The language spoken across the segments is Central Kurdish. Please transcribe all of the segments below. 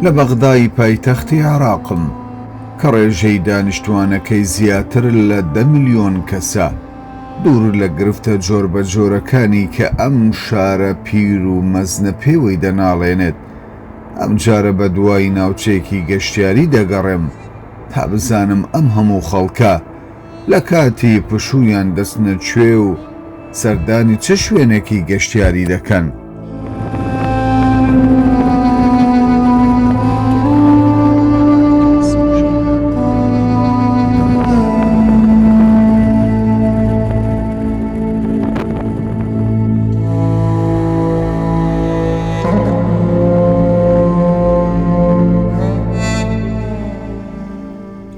لە بەغدای پایتەختی عێراقم کە ڕێژەی دانیشتوانەکەی زیاتر لە 10 ملیۆن کەسە، دوور لە گرفتە جۆربەجۆرەکانی کە ئەم شارە پیر و مەزنە پێوەی دەناڵێنێت. ئەم جارە بە دوای ناوچەیەکی گەشتیاری دەگەڕێم تا بزانم ئەم هەموو خەڵکە لە کاتی پشوویان دەستنە کوێ و سەردانی چه شوێنێکی گەشتیاری دەکەن.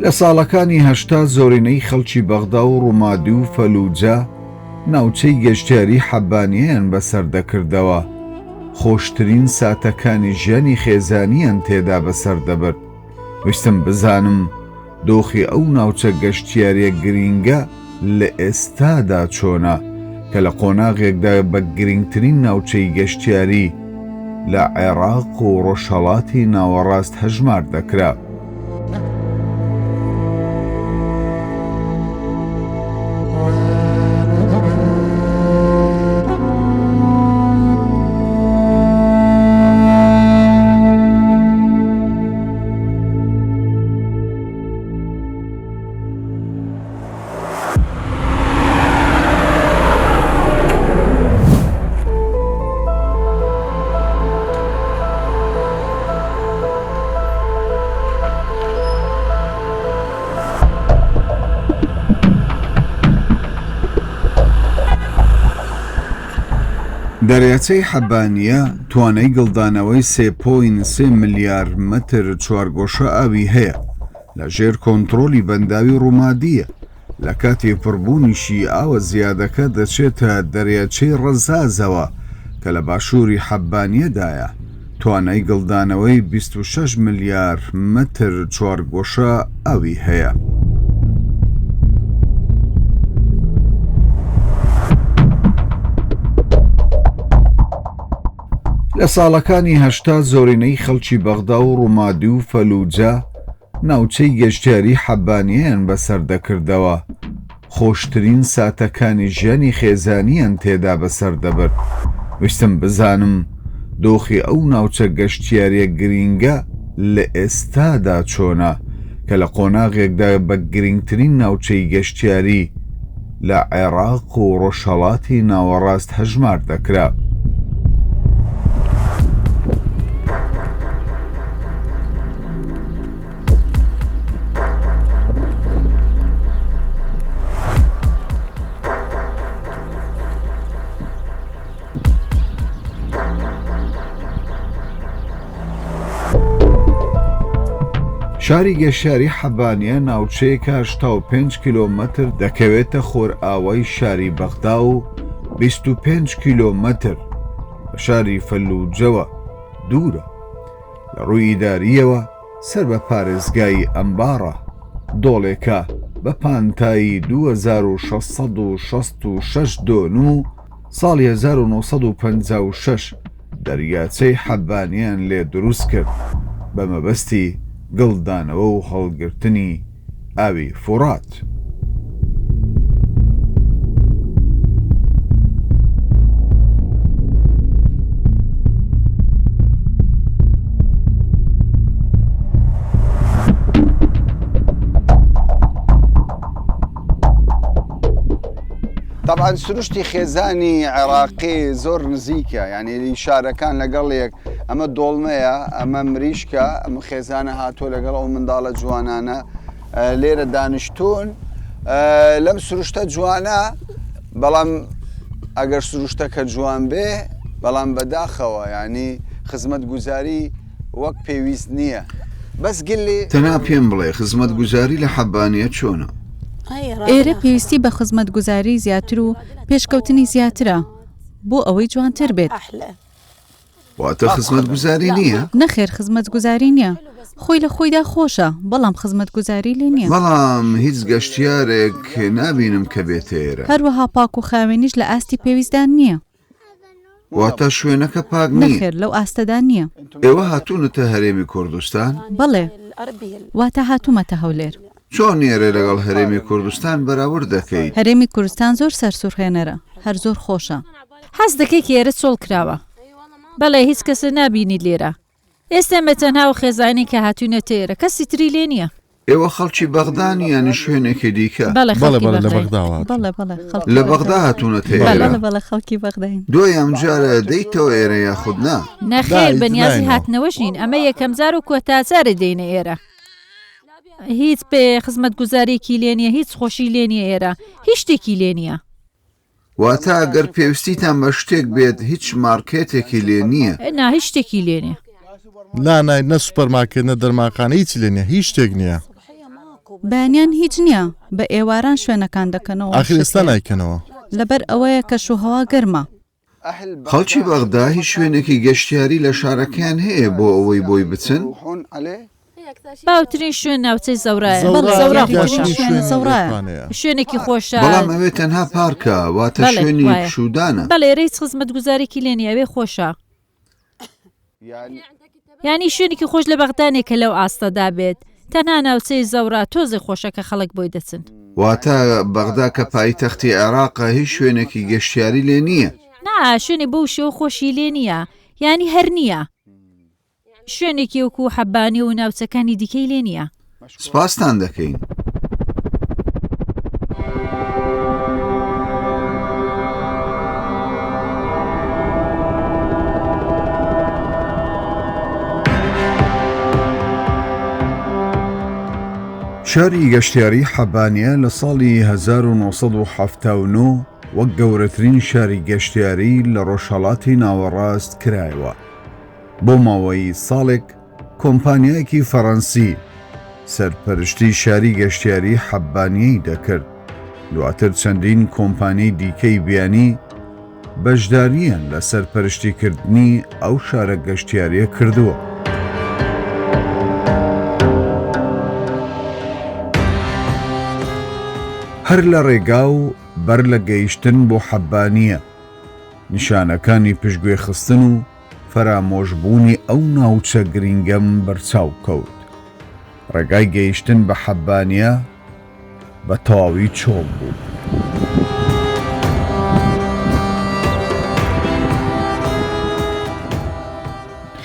لە ساڵەکانی هەشتا زۆرینەی خەڵکی بەغدا و ڕوومادی و فەلوجە ناوچەی گەشتیاری حەبانیەیان بەسەر دەکردەوە. خۆشترین ساتەکانی ژیانی خێزانیان تێدا بەسەر دەبرد. ویستم بزانم دۆخی ئەو ناوچە گەشتیاریە گرینگە لە ئێستادا چۆنە کە لە قۆناغێکدا بە گرنگترین ناوچەی گەشتیاری لە عێراق و ڕۆژهەڵاتی ناوەڕاست هەژمار دەکرا. دەریاچەی حەبانیە توانای گڵدانەوەی 3.3 ملیار مەتر چوارگۆشە ئاوی هەیە، لە ژێر کۆنتڕۆلی بەنداوی ڕوومادیە. لە کاتی پڕبوونیشی ئاوە زیادەکە دەچێتە دەریاچەی ڕەزازەوە کە لە باشووری حەبانیەدایە. توانای گڵدانەوەی 26 ملیار مەتر چوارگۆشە ئاوی هەیە. لە ساڵەکانی هەشتا زۆرینەی خەڵکی بەغدا و ڕوومادی و فەلوجە ناوچەی گەشتیاری حەبانیەیان بەسەر دەکردەوە. خۆشترین ساتەکانی ژیانی خێزانیان تێدا بەسەر دەبرد. ویستم بزانم دۆخی ئەو ناوچە گەشتیاریە گرینگە لە ئێستادا چۆنە کە لە قۆناغێکدا بە گرنگترین ناوچەی گەشتیاری لە عێراق و ڕۆژهەڵاتی ناوەڕاست هەژمار دەکرا. شاری گەشتیاری حەبانیە ناوچەیەکە 85 کیلۆمەتر دەکەوێتە خۆرئاوای شاری بەغدا و 25 کیلۆمەتر بە شاری فەلوجەوە دوورە. لە ڕووی ئیداریەوە سەر بە پارێزگای ئەمبارە، دۆڵێکە بە پانتایی 2666 دۆن و ساڵی 1956 دەریاچەی حەبانیان لێ دروست کرد بە مەبەستی گڵدانەوە و هەڵگرتنی ئاوی فورات. طبعا سروشتی خێزانی عێراقی زۆر نزیکە، یعنی شارەکان لەگەڵ یەک ئەمە دۆڵمەیە، ئەمە مریشکە، ئەمە خێزانە هاتۆ لەگەڵ ئەو منداڵە جوانانە لێرە دانیشتوون لەم سروشتە جوانە. بەڵام ئەگەر سروشتەکە جوان بێ بەڵام بەداخەوە ینی خزمەت گوزاری وەک پێویست نییە. بەس گلی تەنا پێم بڵێ خزمەت گوزاری لە حەبانیە چۆنە؟ ئێرە پێویستی بە خزمەت گوزاری زیاتر و پێشکەوتنی زیاترە بۆ ئەوەی جوانتر بێت. واتە خزمەت گوزاری نییە؟ نەخێر خزمەت گوزاری نییە، خۆی لە خۆیدا خۆشە، بەڵام خزمەت گوزاری لێ نییە. بەڵام هیچ گەشتیارێک نابینم کە بێتێرە. هەروەها پاک و خاوێنیش لە ئاستی پێویستدان نییە. واتە شوێنەکە پاک نییە. نەخێر لەو ئاستەدا نییە. ئێوە هاتوونەتە هەرێمی کوردستان؟ بەڵێ واتە هاتوومەتە هەولێر. چۆن نێرە لەگەڵ هەرێمی کوردستان بەراورد دەکەیت؟ هەرێمی کوردستان زۆر سەرسوڕهێنەرە، هەر زۆر خۆشە. حەز دەکەی کە ئێرە چۆڵ کراوە. بەڵێ هیچ کەسە نابینیت لێرە. ئێستا بە تەنها و خێزانی کە هاتوونەتە ئێرە کەسی تری لێ نییە. ئێوە خەڵکی بەغدان یانی شوێنێکی دیکە؟ بەڵێ بەڵێ خەڵکی لە بەغدای. بەغداوە. بەڵێ بەڵێ لە بەغدا هاتوونەتە ئێرە؟ بەڵێ خەڵکی بەغداین. دوای ئەم جارە دەیتەوە ئێرە یاخود نا؟ نەخێر بەنیازی داینەوە. هاتنەوەش نین، ئەمە یەکەم جار و کۆتازارە دێنە ئێرە. هیچ پێ خزمەت گوزارێکی لێ نییە، هیچ خۆشی لێ نییە ئێرە، هیچ شتێکی لێ نییە. واتە ئەگەر پێویستیتان بە شتێک بێت هیچ مارکێتێکی لێ نییە؟ نا هیچ شتێکی لێ نییە. نانای نە سوپەرمارکێت نە دەرماخانە هیچ لێ نییە، هیچ شتێک نییە. بەیانیان هیچ نییە، بە ئێواران شوێنەکان دەکەنەوە. ئاخر ئێستا نایکەنەوە. لەبەر ئەوەیە کە شوهەوا گەرمە. خەڵکی بەغدا هیچ شوێنێکی گەشتیاری لە شارەکەیان هەیە بۆ ئەوەی بۆی بچن؟ باوترین شوێن ناوچەی زەورایە. بەڵێ، زەورا گەشتی خۆشە. شوێنە زەورایە. شوێنێکی خۆشە. بەڵام ئەوێ تەنها پارکە، واتە بەڵێ، شوێنی وایە. پشودانە. بەڵێ ڕێیت خزمەت گوزارێکی لێ نییە، ئەوێ خۆشە. یعنی شوێنێکی خۆش لە بەغدانێک کە لەو ئاستەدا بێت، تەنها ناوچەی زەورا تۆزی خۆشە کە خەڵک بۆی دەچن. واتە بەغدا کە پایتەختی عێراقە هیچ شوێنێکی گەشتیاری لێ نییە؟ نا شوێنی بەو شێوە خۆشی لێ نییە، ینی هەر نییە. شوێنێکی وەکو حەبانی و ناوچەکانی دیکەی لێ نییە. سپاستان دەکەین. شاری گەشتیاری حەبانیە لە ساڵی 1970 وەک گەورەترین شاری گەشتیاری لە ڕۆژهەڵاتی ناوەڕاست کرایەوە. بۆ ماوەی ساڵێک کۆمپانیایەکی فەڕەنسی سەرپەرشتی شاری گەشتیاری حەبانیەی دەکرد. دواتر چەندین کۆمپانیای دیکەی بیانی بەشداریان لە سەرپەرشتیکردنی ئەو شارە گەشتیاریە کردووە. هەر لە ڕێگا و بەر لە گەیشتن بۆ حەبانیە نیشانەکانی پشتگوێ خستن و فەرامۆشبوونی ئەو ناوچە گرینگەم بەرچاو کەوت. ڕێگای گەیشتن بە حەبانیە بە تەواوی چۆڵ بوو.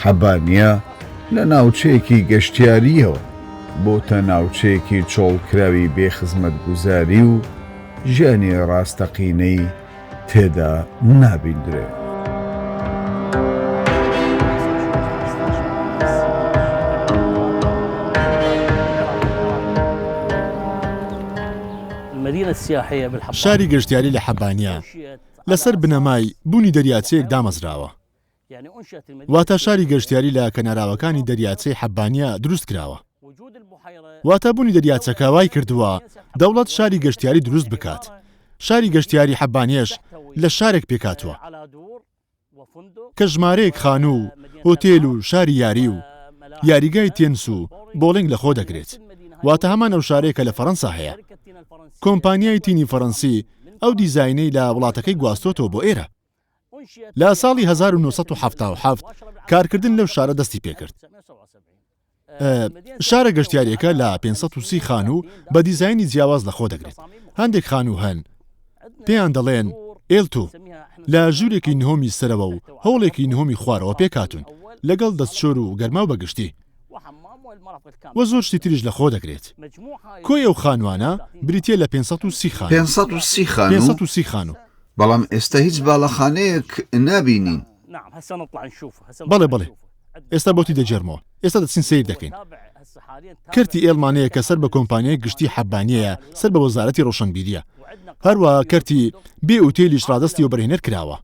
حەبانیە لە ناوچەیەکی گەشتیاریەوە بۆتە ناوچەیەکی چۆڵکراوی بێخزمەت گوزاری و ژیانی ڕاستەقینەی تێدا نابیندرێت. شاری گەشتیاری لە حەبانیە لەسەر بنەمای بوونی دەریاچەیەک دامەزراوە. واتە شاری گەشتیاری لە کەناراوەکانی دەریاچەی حەبانیە دروست کراوە. واتە بوونی دەریاچەکە وای کردووە دەوڵەت شاری گەشتیاری دروست بکات. شاری گەشتیاری حەبانیەش لە شارێک پێکاتوە کە ژمارەیەک خانوو و هۆتێل و شاری یاری و یاریگای تێنس و بۆڵنگ لە خۆ دەگرێت. واتە هەمان ئەو شارێکە لە فەڕەنسا هەیە. کۆمپانیای تینی فەڕەنسی ئەو دیزاینەی لە وڵاتەکەی گواستۆتەوە بۆ ئێرە. لە ساڵی 1970 کارکردن لەو شارە دەستی پێکرد. شارە گەشتیاریەکە لە 530 خانوو بە دیزایانی جیاواز لە خۆ دەگرێت. هەندێک خانوو هەن پێیان دەڵێن ئێلتو لە ژوورێکی نهۆمی سەرەوە و هەوڵێکی نهۆمی خوارەوە پێکاتون لەگەڵ دەستچۆر و گەرما و بەگشتی وە زۆر شتی تریش لە خۆ دەگرێت. کۆی ئەو خانوانە بریتە لە 530 خانوو. 530 خانوو. بەڵام ئێستا هیچ باڵەخانەیەک نابینین. بەڵێ ئێستا بۆتی دەجێرمەوە. ئێستا دەچین سیر دەکەین. کەرتی ئێڵمانەیە کە سەر بە کۆمپانیای گشتی حەبانیەیە سەر بە وەزارەتی ڕۆشنبیریە. هەروە کەرتی بێ ئوتێلیش ڕادستی و بەرهێنەر کراوە.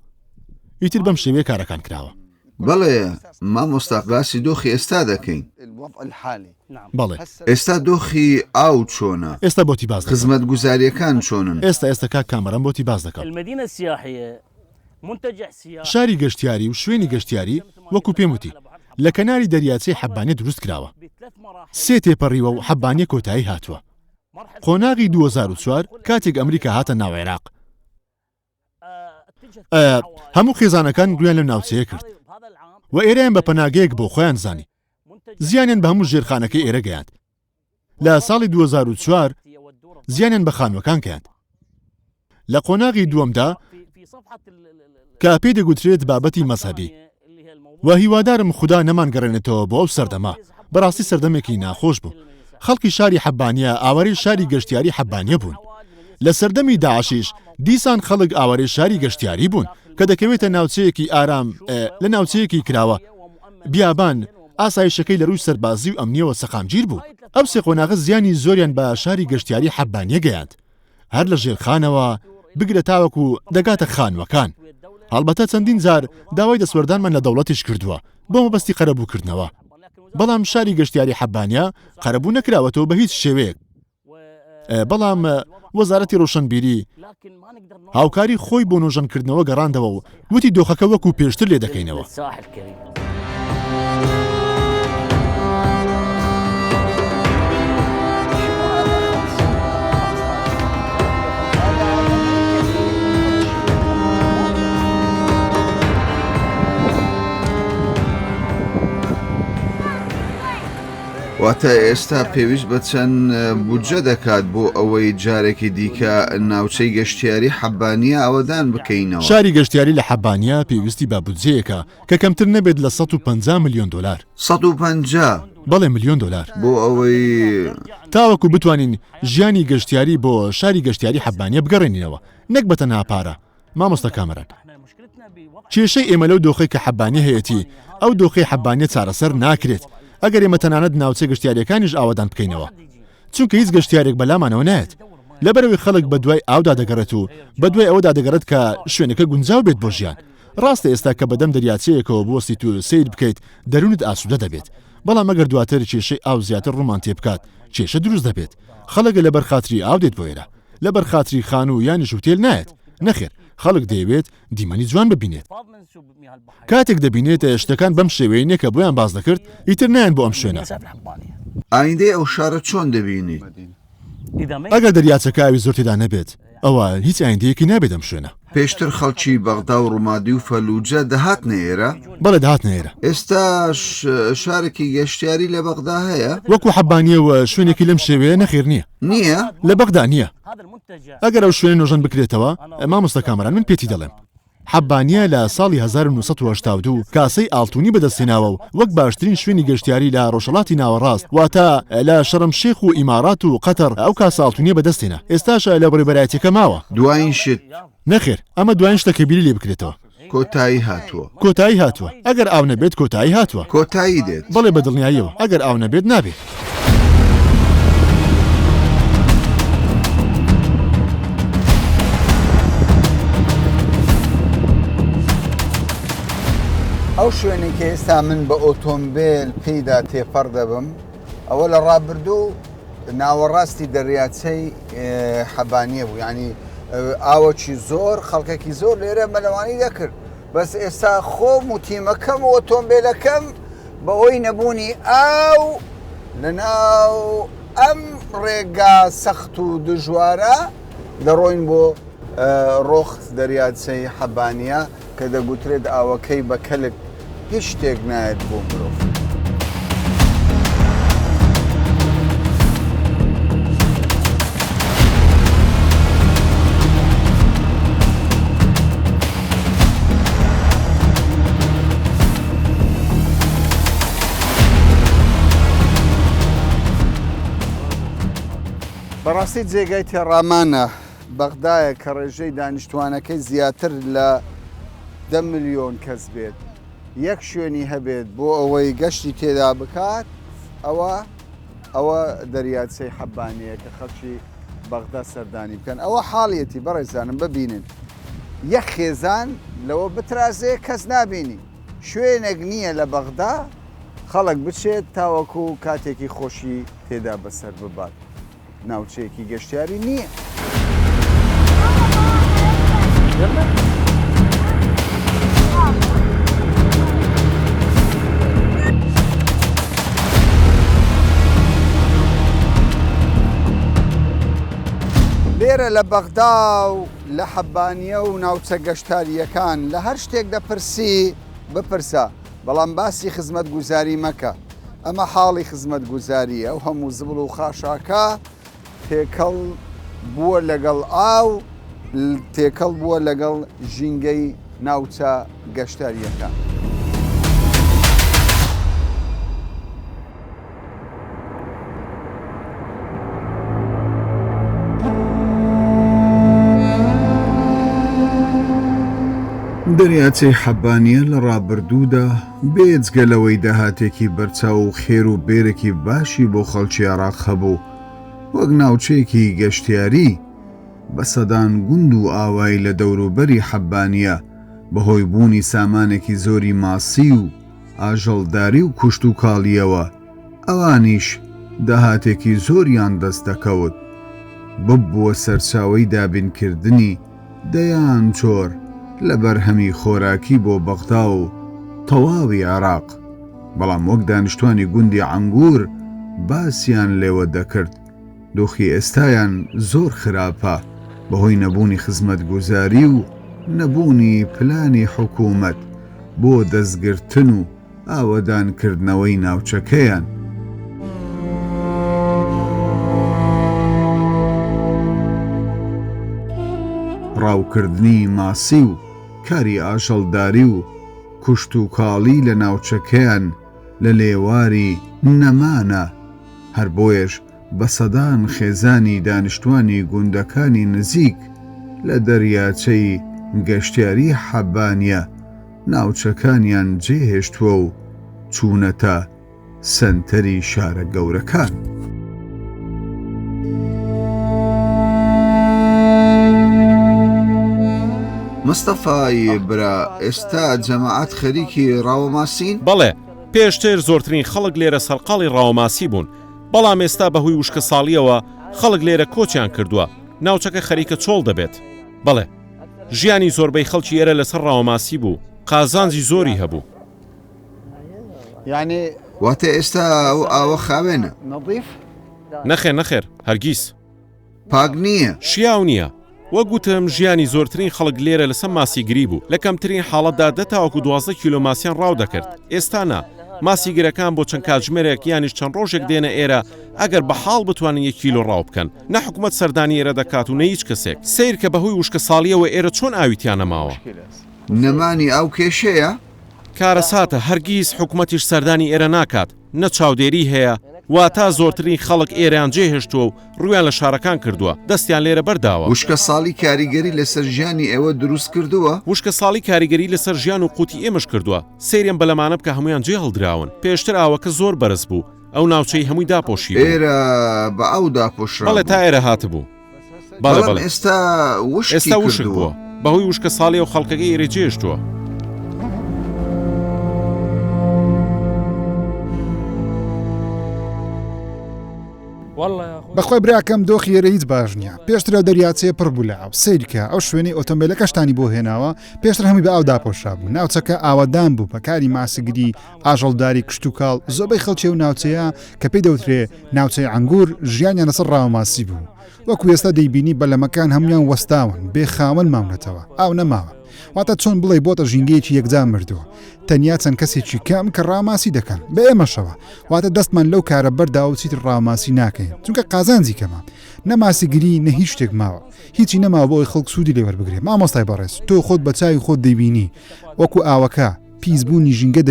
ئیتر بەم شێوەیە کارەکان کراوە. بەڵێ مامۆستا باسی دۆخی ئێستا دەکەین. بەڵێ ئێستا دۆخی ئاو چۆنە؟ ئێستا بۆتی باز خزمەت گوزاریەکان چۆنن؟ ئێستا کاک کامەران بۆتی باز دەکەم. شاری گەشتیاری و شوێنی گەشتیاری وەکو پێم وتی لە کەناری دەریاچەی حەبانیە دروست کراوە. 3 تێپەڕیوە و حەبانیە کۆتایی هاتووە. قۆناغی 2004 کاتێک ئەمریکا هاتە ناو عێراق هەموو خێزانەکان گویان لە ناوچەیە کرد و ئێرەیان بە پەناگەیەک بۆ خۆیان زانی زیانیان بە هەموو ژێرخانەکەی ئێرە گەیاند لە ساڵی 2004 زیانیان بە خانوەکان گەیاند لە قۆناغی دووەمدا کە پێی دەگوترێت بابەتی مەزهەبی و هیوادارم خوددا نەمانگەڕێنێتەوە بۆ ئەو سەردەما بەڕاستی سەردەمێکی ناخۆش بوو خەڵکی شاری حەبانیە ئاوارەی شاری گەشتیاری حەبانیە بوون لە سەردەمی داعشیش دیسان خەڵک ئاوارەی شاری گەشتیاری بوون کە دەکەوێتە ناوچەیەکی ئارام لە ناوچەیەکی کراوە بیابان ئاسایشەکەی لە ڕووی سەربازی و ئەمنیەوە سەقامگیر بوو ئەو سێ قۆناغە زیانی زۆریان بە شاری گەشتیاری حەبانیە گەیاند هەر لە ژێرخانەوە بگرە تاوەکو دەگاتە خانوەکان هەڵبەتە چەندین جار داوای دەسوەردانمان لە دەوڵەتیش کردووە بۆ مەبەستی قەرەبووکردنەوە بەڵام شاری گەشتیاری حەبانیە قەرەبوو نەکراوەتەوە بە هیچ شێوەیەک بەڵام وەزارەتی ڕۆشنبیری هاوکاری خۆی بۆ نۆژەنکردنەوە گەڕاندەوە و وتی دۆخەکە وەکو پێشتر لێ دەکەینەوە واتە ئێستا پێویست بە چەند بودجە دەکات بۆ ئەوەی جارێکی دیکە ناوچەی گەشتیاری حەبانیە ئەوەدان بکەینەوە شاری گەشتیاری لە حەبانیە پێویستی بە بودجەیەکە کە کەمتر نەبێت لە 150 میلیۆن دلار 150 بەڵێ میلیۆن دلار بۆ ئەوەی تاوەکو بتوانین ژیانی گەشتیاری بۆ شاری گەشتیاری حەبانیە بگەڕێنینەوە نەک بە تەنها پارە مامۆستا کامەران کێشەی ئێمە لەو دۆخەی کە حەبانی هەیەی ئەو دۆخەی حەبانیە چارەسەر ناکرێت ئەگەر ئێمە تەنانەت ناوچە گەشتیاریەکانیش ئاوادان بکەینەوە چونکە هیچ گەشتیارێک بەلامانەوە نایەت لەبەرەوەی خەڵک بە دوای ئاودا دەگەڕێت و بە دوای ئەوەدا دەگەڕێت کە شوێنەکە گونجاو بێت بۆ ژیان ڕاستە ئێستا کە بەدەم دەریاچەیەکەوە بۆستی تو سیر بکەیت دەروونت ئاسوودە دەبێت بەڵام ئەگەر دواتر کێشەی ئاو زیاتر ڕوومان تێ بکات کێشە دروست دەبێت خەڵک لە بەرخاتری ئاو دێت بۆ ئێرە لە بەرخاتری خان و یانی شوتێل نایەت نەخێر خەڵک دەیەوێت دیمەنی جوان ببینێت کاتێک دەبینێت شتەکان بەم شێوەیە کە بۆیان باز دەکرد ئیتر نایەن بۆ ئەم شوێنە ئایندەی ئەو شارە چۆن دەبینیت ئەگەر دەریاچەکە ئاوی زۆر تێدا نەبێت ئەوە هیچ ئایندەیەکی نابێت ئەم شوێنە پێشتر خەڵکی بەغدا و ڕوومادی و فەلوجە دەهاتنە ئێرە بەڵێ داهاتنە ئێرە ئێستا شارێکی گەشتیاری لە بەغدا هەیە وەکو حەبانیەوە شوێنێکی لەم شێوەیە نەخێر نییە نییە لە بەغدا نییە ئەگەر ئەو شوێن نۆژەن بکرێتەوە مامۆستا کامەران من پێتی دەڵێم حەبانیە لە ساڵی 1982 کاسەی ئاڵتونی بەدەستێناوە و وەک باشترین شوێنی گەشتیاری لە ڕۆژهەڵاتی ناوەڕاست واتە لە شەرمشێخ و ئیمارات و قەتەر ئەو کاسە ئاڵتونیە بەدەستێنە ئێستاش لە بەڕێبەرایەتەکە ماوە دوایین شت نەخێر ئەمە دوایین شتەکە بیری لێ بکرێتەوە کۆتایی هاتووە کۆتایی هاتووە ئەگەر ئاو نەبێت کۆتایی هاتووە کۆتایی دێت بەڵێ بەدڵنیاییەوە ئەگەر ئاو نەبێت نابێت ئەو شوێنی کە ئێستا من بە ئۆتۆمبیل پێیدا تێپەڕ دەبم ئەوە لە ڕابردوو ناوەڕاستی دەریاچەی حەبانیە بوو ینی ئاوەکی زۆر خەڵکێکی زۆر لێرە مەلەوانی دەکرد بەس ئێستا خۆم و تیمەکەم و ئۆتۆمبیلەکەم بەهۆی نەبوونی ئاو لەناو ئەم ڕێگا سەخت و دژوارە دەڕۆین بۆ ڕۆخت دەریاچەی حەبانیە کە دەگوترێت ئاوەکەی بە کەلک هیچ شتێک نایەت بۆ مرۆڤ. بەڕاستی جێگای تێڕامانە بەغدایە کە ڕێژەی دانیشتوانەکەی زیاتر لە 10 ملیۆن کەس بێت یەک شوێنی هەبێت بۆ ئەوەی گەشتی تێدا بکات ئەوە دەریاچەی حەبانیە کە خەڵکی بەغدا سەردانی بکەن ئەوە حاڵیەتی بەڕێزانم ببینن یەک خێزان لەوە بترازێ کەس نابینی شوێنێک نییە لە بەغدا خەڵک بچێت تاوەکو کاتێکی خۆشی تێدا بەسەر ببات ناوچەیەکی گەشتیاری نییە. لێرە ئێرە لە بەغدا و لە حەبانیە و ناوچە گەشتاریەکان لە هەر شتێک دەپرسی بپرسە، بەڵام باسی خزمەت گوزاری مەکە. ئەمە حاڵی خزمەت گوزاریە و هەموو زبڵ و خاشاکە تێکەڵ بووە لەگەڵ ئاو، تێکەڵ بووە لەگەڵ ژینگەی ناوچە گەشتاریەکان. دەریاچەی حەبانیە لە ڕابردوودا بێجگەلەوەی داهاتێکی بەرچاو و خێر و بێرەکی باشی بۆ خەڵکی عێراق هەبوو، وەک ناوچەیەکی گەشتیاری بە سەدان گوند و ئاوای لە دەوروبەری حەبانیە بەهۆی بوونی سامانێکی زۆری ماسی و ئاژەڵداری و کوشت و کاڵیەوە، ئەوانیش داهاتێکی زۆریان دەست دەکەوت، ببووە سەرچاوەی دابینکردنی دەیان چۆر لە بەرهەمی خۆراکی بۆ بەغدا و تەواوی عێراق. بەڵام وەک دانیشتوانی گوندی عەنگور باسییان لێوە دەکرد، دۆخی ئێستایان زۆر خراپە بەهۆی نەبوونی خزمەتگوزاری و نەبوونی پلانی حکوومەت بۆ دەستگرتن و ئاوەدانکردنەوەی ناوچەکەیان. ڕاوکردنی ماسی و کاری ئاژەڵداری و کوشت و کاڵی لە ناوچەکەیان لە لێواری نەمانە، هەر بۆیەش بە سەدان خێزانی دانیشتوانی گوندەکانی نزیک لە دەریاچەی گەشتیاری حەبانیە ناوچەکانیان جێهێشتووە و چوونەتە سەنتەری شارە گەورەکان. مستەفای برا، ئێستا جەماعەت خەریکی ڕاوەماسین؟ بەڵێ، پێشتر زۆرترین خەڵک لێرە سەرقاڵی ڕاوەماسی بوون، بەڵام ئێستا بەهۆی وشکە ساڵیەوە خەڵک لێرە کۆچیان کردووە، ناوچەکە خەریکە چۆڵ دەبێت. بەڵێ، ژیانی زۆربەی خەڵکی ئێرە لەسەر ڕاوەماسی بوو، قازانجی زۆری هەبوو. یعنی واتە ئێستا ئەو ئاوە خاوێنە؟ نەظیف؟ نەخێر هەرگیز پاک نییە؟ شیاو نییە. وەگوتم ژیانی زۆرترین خەڵک لێرە لەسەر ماسیگری بوو، لە کەمترین حاڵەتدا 10 تاوەکو 12 کیلۆ ماسیان ڕاو دەکرد. ئێستانا ماسیگرەکان بۆ چەند کاتژمێرێک یانیش چەند ڕۆژێک دێنە ئێرە ئەگەر بە حاڵ بتوانن 1 کیلۆ ڕاو بکەن. نە حکوومەت سەردانی ئێرە دەکات و نە هیچ کەسێک. سیر کە بەهۆی وشکە ساڵیەوە ئێرە چۆن ئاویتیان نەماوە. نەمانی ئەو کێشەیە؟ کارەساتە، هەرگیز حکوومەتیش سەردانی ئێرە ناکات، نە چاودێری هەیە، واتە زۆرترین خەڵک ئێرەیان جێهێشتووە و ڕویان لە شارەکان کردووە، دەستیان لێرە بەرداوە. وشکە ساڵی کاریگەری لەسەر ژیانی ئێوە دروست کردووە؟ وشکە ساڵی کاریگەری لەسەر ژیان و قوتی ئێمەش کردووە، سێریان بەلەمانە بکە هەمویان جێ هەڵدراون. پێشتر ئاوەکە زۆر بەرز بوو، ئەو ناوچەی هەمووی داپۆشی ئێرە بە ئەو داپۆشرا. بەڵێ تا ئێرە هاتبوو. بەڵێ ئێستا وشک بووە، بەهۆی وشکە ساڵی و خەڵکەکەی ئێرە جێشتووە. بەخۆی براکەم دۆخی ئێرە هیچ باش نییە. پێشترە دەریاچەیە پڕ بوو لە ئاو، سیرکە ئەو شوێنی ئۆتۆمبیلەکەشتانی بۆ هێناوە، پێشتر هەمووی بە ئاو داپۆشرا بوو. ناوچەکە ئاوادان بوو بە کاری ماسیگری، ئاژەڵداری، کشت و کاڵ. زۆربەی خەڵکی و ناوچەیە کە پێی دەوترێ ناوچەی عەنگور ژیانیان لەسەر ڕاوەماسی بوو. وەکو ئێستا دەیبینی بەلەمەکان هەمویان وەستاون، بێ خاوەن مامنەتەوە، ئاو نەماوە. واتە چۆن بڵێ بۆتە ژینگەیەکی یەکجا مردووە، تەنیا چەند کەسێکی کەم کە ڕاماسی دەکەن بە ئێمەشەوە. واتە دەستمان لەو کارە بەردا و چیتر ڕاماسی ناکەین، چونکە قازانجی کەمە، نەماسیگری نە هیچ شتێک ماوە، هیچی نەماوە بۆی خەڵک سوودی لێ وەربگرێ. مامۆستای بەڕێز، تۆ خۆت بە چاوی خۆت دەیبینی، وەکو ئاوەکە پیسبوونی ژینگە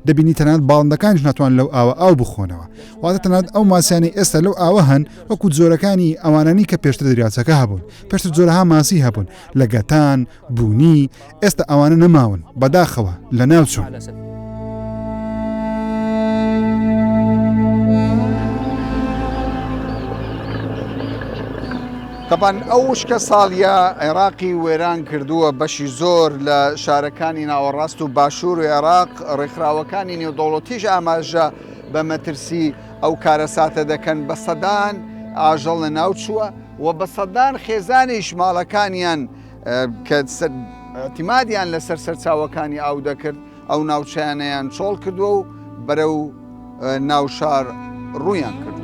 دەبینی تەنانەت باڵندەکانیش ناتوان لەو ئاو بخۆنەوە. واتە تەنانەت ئەو ماسیانی ئێستا لەو ئاوە هەن وەکو جۆرەکانی ئەوانانی کە پێشتر دەریاچەکە هەبوون، پێشتر جۆرەها ماسی هەبوون لە گەتان بوونی، ئێستا ئەوانە نەماون، بەداخەوە لە ناوچوون. طبعاً ئەو وشکە ساڵیە عێراقی وێران کردووە بەشی زۆر لە شارەکانی ناوەڕاست و باشوور و عێراق. ڕێکخراوەکانی نێودەوڵەتیش ئاماژە بە مەترسی ئەو کارەساتە دەکەن، بە سەدان ئاژەڵ لە ناوچووە و بە سەدان خێزانیش ماڵەکانیان کە ئەتیمادیان لەسەر سەرچاوەکانی ئاو دەکرد، ئەو ناوچەیانەیان چۆڵ کردووە و بەرەو ناوشار ڕوویان کرد.